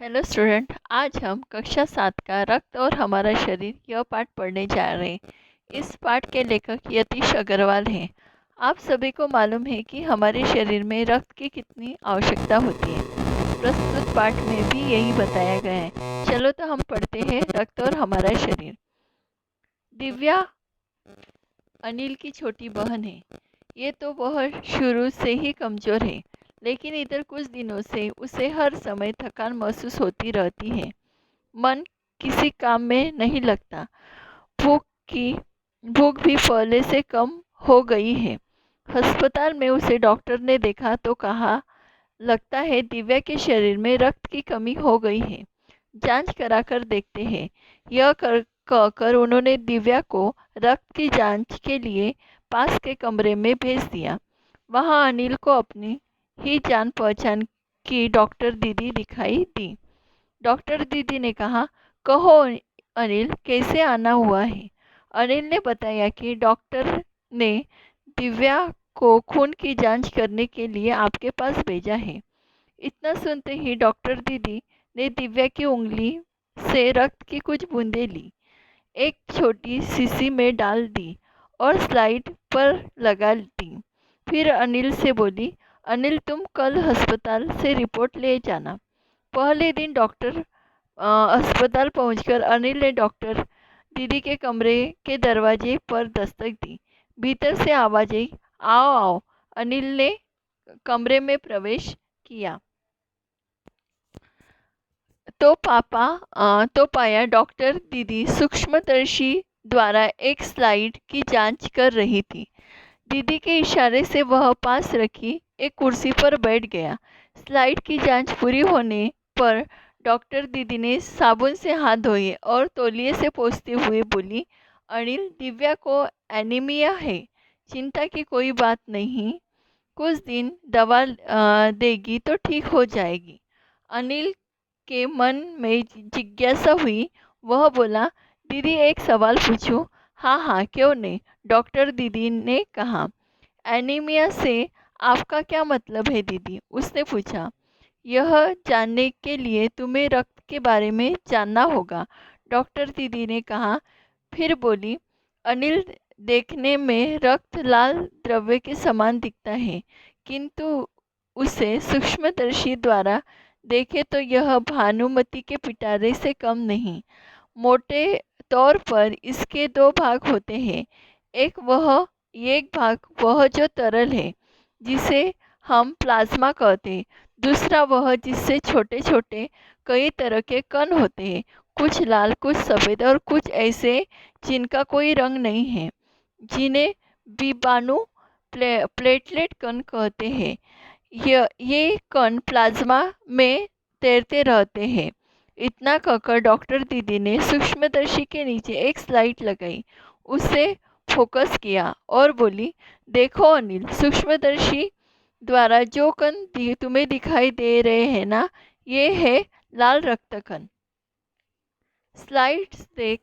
Hello student, आज हम कक्षा 7 का रक्त और हमारा शरीर यह पाठ पढ़ने जा रहे हैं। इस पाठ के लेखक यतीश अग्रवाल हैं। आप सभी को मालूम है कि हमारे शरीर में रक्त की कितनी आवश्यकता होती है। प्रस्तुत पाठ में भी यही बताया गया है। चलो तो हम पढ़ते हैं रक्त और हमारा शरीर। दिव्या अनिल की छोटी बहन है। ये तो वह शुरू से ही कमज़ोर है, लेकिन इधर कुछ दिनों से उसे हर समय थकान महसूस होती रहती है। मन किसी काम में नहीं लगता। भूख की भूख भी पहले से कम हो गई है। अस्पताल में उसे डॉक्टर ने देखा तो कहा, लगता है दिव्या के शरीर में रक्त की कमी हो गई है। जांच कराकर देखते हैं। यह कहकर उन्होंने दिव्या को रक्त की जांच के लिए पास के कमरे में भेज दिया। वहां अनिल को अपनी ही जान पहचान की डॉक्टर दीदी दिखाई दी। डॉक्टर दीदी ने कहा, कहो अनिल, कैसे आना हुआ है। अनिल ने बताया कि डॉक्टर ने दिव्या को खून की जांच करने के लिए आपके पास भेजा है। इतना सुनते ही डॉक्टर दीदी ने दिव्या की उंगली से रक्त की कुछ बूंदें ली, एक छोटी शीशी में डाल दी और स्लाइड पर लगा दी। फिर अनिल से बोली, अनिल, तुम कल अस्पताल से रिपोर्ट ले जाना। पहले दिन अस्पताल पहुंचकर अनिल ने डॉक्टर दीदी के कमरे के दरवाजे पर दस्तक दी। भीतर से आवाज आई, आओ आओ। अनिल ने कमरे में प्रवेश किया तो पाया डॉक्टर दीदी सूक्ष्मदर्शी द्वारा एक स्लाइड की जांच कर रही थी। दीदी के इशारे से वह पास रखी एक कुर्सी पर बैठ गया। स्लाइड की जांच पूरी होने पर डॉक्टर दीदी ने साबुन से हाथ धोए और तौलिए से पोंछते हुए बोली, अनिल, दिव्या को एनीमिया है। चिंता की कोई बात नहीं, कुछ दिन दवा देगी तो ठीक हो जाएगी। अनिल के मन में जिज्ञासा हुई। वह बोला, दीदी, एक सवाल पूछूं? हाँ हाँ, क्यों नहीं, डॉक्टर दीदी ने कहा। एनीमिया से आपका क्या मतलब है दीदी? उसने पूछा। यह जानने के लिए तुम्हें रक्त के बारे में जानना होगा, डॉक्टर दीदी ने कहा। फिर बोली, अनिल, देखने में रक्त लाल द्रव्य के समान दिखता है, किंतु उसे सूक्ष्मदर्शी द्वारा देखे तो यह भानुमति के पिटारे से कम नहीं। मोटे तौर पर इसके दो भाग होते हैं। एक भाग वह जो तरल है, जिसे हम प्लाज्मा कहते हैं। दूसरा वह जिससे छोटे छोटे कई तरह के कण होते हैं, कुछ लाल, कुछ सफ़ेद और कुछ ऐसे जिनका कोई रंग नहीं है, जिन्हें विषाणु प्लेटलेट कण कहते हैं। ये कण प्लाज्मा में तैरते रहते हैं। इतना कहकर डॉक्टर दीदी ने सूक्ष्मदर्शी के नीचे एक स्लाइड लगाई, उसे फोकस किया और बोली, देखो अनिल, सूक्ष्मदर्शी द्वारा जो कण तुम्हें दिखाई दे रहे हैं ना, ये है लाल रक्त कण। स्लाइड्स देख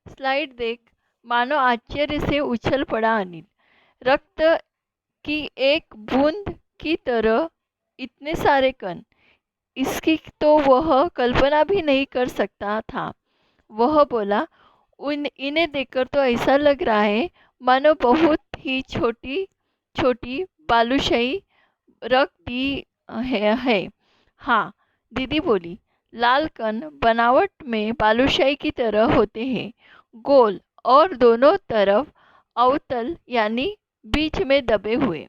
स्लाइड देख। मानो आश्चर्य से उछल पड़ा अनिल। रक्त की एक बूंद की तरह इतने सारे कण, इसकी तो वह कल्पना भी नहीं कर सकता था। वह बोला, इन्हें देखकर तो ऐसा लग रहा है मानो बहुत ही छोटी छोटी बालूशाही रख दी है। हाँ, दीदी बोली, लाल कण बनावट में बालूशाही की तरह होते हैं, गोल और दोनों तरफ अवतल यानी बीच में दबे हुए।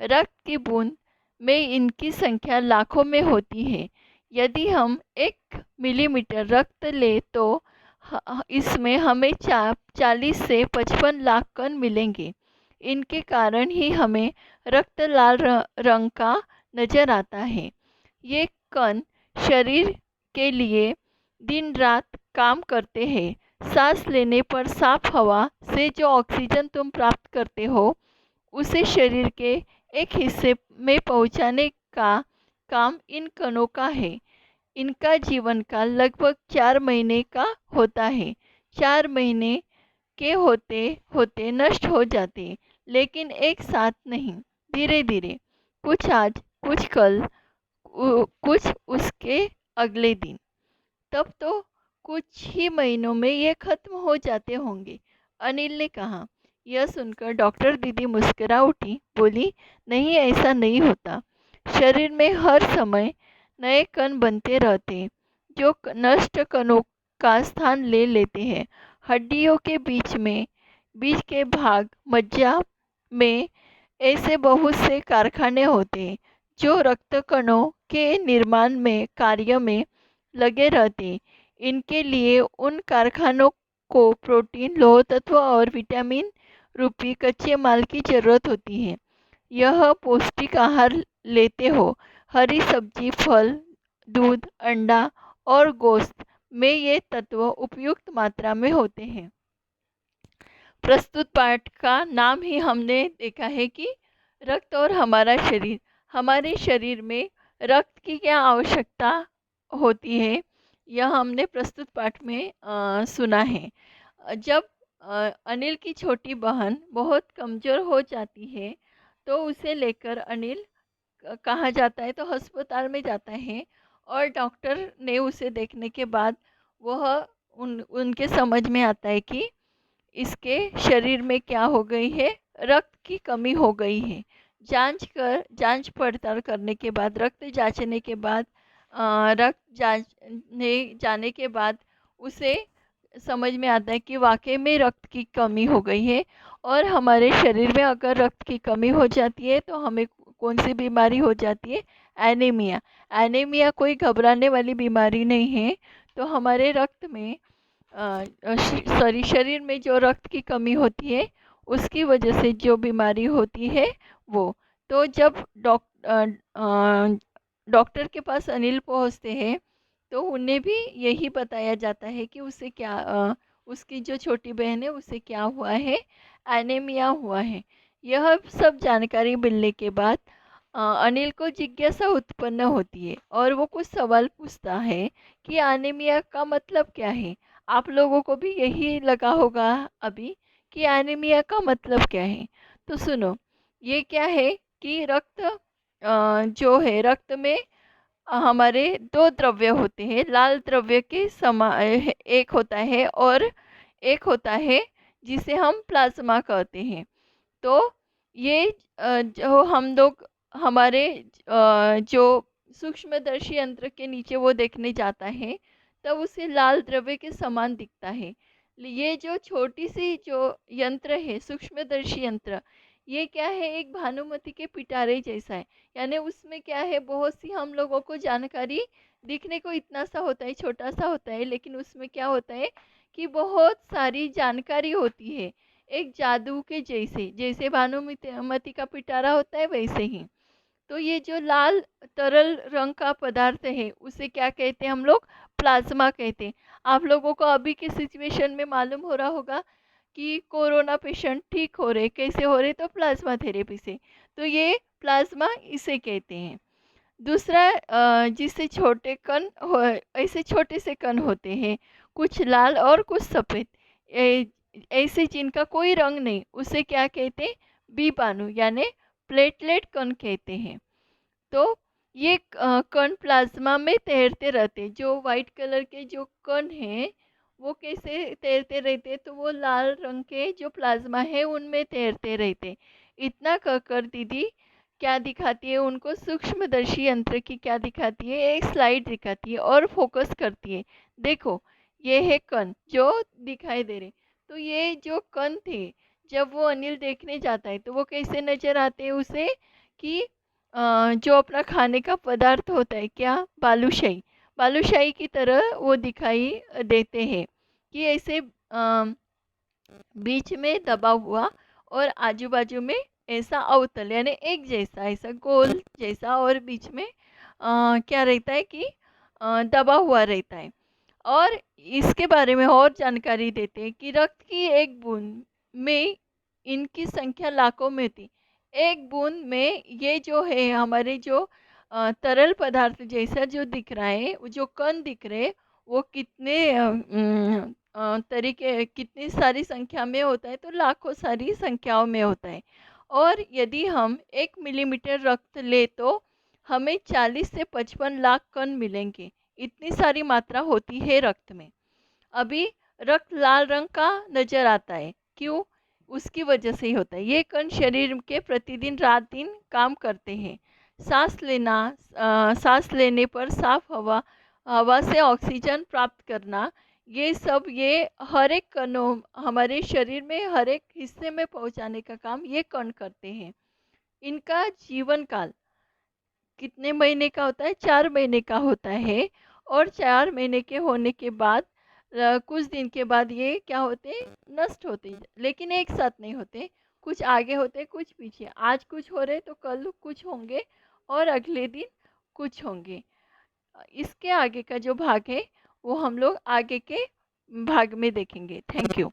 रक्त की बूंद में इनकी संख्या लाखों में होती है। यदि हम 1 मिलीमीटर रक्त ले तो इसमें हमें 40 से 55 लाख कण मिलेंगे। इनके कारण ही हमें रक्त लाल रंग का नजर आता है। ये कण शरीर के लिए दिन रात काम करते हैं। सांस लेने पर साफ हवा से जो ऑक्सीजन तुम प्राप्त करते हो, उसे शरीर के एक हिस्से में पहुंचाने का काम इन कणों का है। इनका जीवन काल लगभग 4 महीने का होता है। 4 महीने के होते होते नष्ट हो जाते, लेकिन एक साथ नहीं, धीरे धीरे, कुछ आज कुछ कल, कुछ उसके अगले दिन। तब तो कुछ ही महीनों में ये खत्म हो जाते होंगे, अनिल ने कहा। यह सुनकर डॉक्टर दीदी मुस्कुरा उठी, बोली, नहीं, ऐसा नहीं होता। शरीर में हर समय नए कण बनते रहते हैं, जो नष्ट कणों का स्थान ले लेते हैं। हड्डियों के बीच के भाग, मज्जा में ऐसे बहुत से कारखाने होते हैं जो रक्त कणों के निर्माण में कार्य में लगे रहते हैं। इनके लिए उन कारखानों को प्रोटीन, लौह तत्व और विटामिन रूपी कच्चे माल की जरूरत होती है। यह पौष्टिक आहार लेते हो, हरी सब्जी, फल, दूध, अंडा और गोश्त में ये तत्व उपयुक्त मात्रा में होते हैं। प्रस्तुत पाठ का नाम ही हमने देखा है कि रक्त और हमारा शरीर। हमारे शरीर में रक्त की क्या आवश्यकता होती है, यह हमने प्रस्तुत पाठ में सुना है। जब अनिल की छोटी बहन बहुत कमज़ोर हो जाती है, तो उसे लेकर अनिल कहाँ जाता है, तो अस्पताल में जाता है। और डॉक्टर ने उसे देखने के बाद वह उनके समझ में आता है कि इसके शरीर में क्या हो गई है, रक्त की कमी हो गई है। जांच पड़ताल करने के बाद, रक्त जांचने के बाद, रक्त जांचने जाने के बाद उसे समझ में आता है कि वाकई में रक्त की कमी हो गई है। और हमारे शरीर में अगर रक्त की कमी हो जाती है तो हमें कौन सी बीमारी हो जाती है, एनीमिया। एनीमिया कोई घबराने वाली बीमारी नहीं है। तो हमारे रक्त में शरीर में जो रक्त की कमी होती है, उसकी वजह से जो बीमारी होती है वो। तो जब डॉक्टर के पास अनिल पहुंचते हैं, तो उन्हें भी यही बताया जाता है कि उसे क्या उसकी जो छोटी बहन है उसे क्या हुआ है, एनीमिया हुआ है। यह सब जानकारी मिलने के बाद अनिल को जिज्ञासा उत्पन्न होती है और वो कुछ सवाल पूछता है कि एनीमिया का मतलब क्या है। आप लोगों को भी यही लगा होगा अभी कि एनीमिया का मतलब क्या है। तो सुनो, ये क्या है कि रक्त जो है, रक्त में हमारे दो द्रव्य होते हैं। लाल द्रव्य के एक होता है और एक होता है जिसे हम प्लाज्मा कहते हैं। तो ये जो हम लोग हमारे जो सूक्ष्मदर्शी यंत्र के नीचे वो देखने जाता है, तब उसे लाल द्रव्य के समान दिखता है। ये जो छोटी सी जो यंत्र है, सूक्ष्मदर्शी यंत्र, ये क्या है, एक भानुमति के पिटारे जैसा है। यानी उसमें क्या है, बहुत सी हम लोगों को जानकारी दिखने को इतना सा होता है, छोटा सा होता है, लेकिन उसमें क्या होता है कि बहुत सारी जानकारी होती है। एक जादू के जैसे, जैसे भानुमति का पिटारा होता है वैसे ही। तो ये जो लाल तरल रंग का पदार्थ है उसे क्या कहते हैं हम लोग, प्लाज्मा कहते हैं। आप लोगों को अभी की सिचुएशन में मालूम हो रहा होगा कि कोरोना पेशेंट ठीक हो रहे, कैसे हो रहे, तो प्लाज्मा थेरेपी से। तो ये प्लाज्मा इसे कहते हैं। दूसरा जिससे छोटे कण हो, ऐसे छोटे से कण होते हैं, कुछ लाल और कुछ सफ़ेद, ऐसे जिनका कोई रंग नहीं, उसे क्या कहते हैं, बीपाणु यानी प्लेटलेट कण कहते हैं। तो ये कण प्लाज्मा में तैरते रहते हैं। जो वाइट कलर के जो कण हैं वो कैसे तैरते रहते हैं, तो वो लाल रंग के जो प्लाज्मा है उनमें तैरते रहते हैं। इतना कहकर दीदी क्या दिखाती है उनको, सूक्ष्मदर्शी यंत्र की क्या दिखाती है, एक स्लाइड दिखाती है और फोकस करती है। देखो, ये है कण जो दिखाई दे रहे। तो ये जो कण थे, जब वो अनिल देखने जाता है तो वो कैसे नजर आते हैं उसे, कि जो अपना खाने का पदार्थ होता है, क्या, बालूशाही, बालूशाही की तरह वो दिखाई देते हैं। कि ऐसे बीच में दबा हुआ और आजू बाजू में ऐसा अवतल यानी एक जैसा, ऐसा गोल जैसा, और बीच में क्या रहता है कि दबा हुआ रहता है। और इसके बारे में और जानकारी देते हैं कि रक्त की एक बूंद में इनकी संख्या लाखों में थी। एक बूंद में ये जो है हमारे जो तरल पदार्थ जैसा जो दिख रहा है, वो जो कण दिख रहे हैं, वो कितने तरीके, कितनी सारी संख्या में होता है, तो लाखों सारी संख्याओं में होता है। और यदि हम 1 मिलीमीटर रक्त ले तो हमें 40 से 55 लाख कण मिलेंगे। इतनी सारी मात्रा होती है रक्त में। अभी रक्त लाल रंग का नजर आता है, क्यों? उसकी वजह से ही होता है। ये कण शरीर के प्रतिदिन रात दिन काम करते हैं। सांस लेने पर साफ हवा हवा से ऑक्सीजन प्राप्त करना, ये सब ये हर एक कणों हमारे शरीर में हर एक हिस्से में पहुंचाने का काम ये कण करते हैं। इनका जीवन काल कितने महीने का होता है? 4 महीने का होता है। और 4 महीने के होने के बाद कुछ दिन के बाद ये क्या होते हैं? नष्ट होते हैं। लेकिन एक साथ नहीं होते, कुछ आगे होते कुछ पीछे। आज कुछ हो रहे तो कल कुछ होंगे और अगले दिन कुछ होंगे। इसके आगे का जो भाग है वो हम लोग आगे के भाग में देखेंगे। Thank you.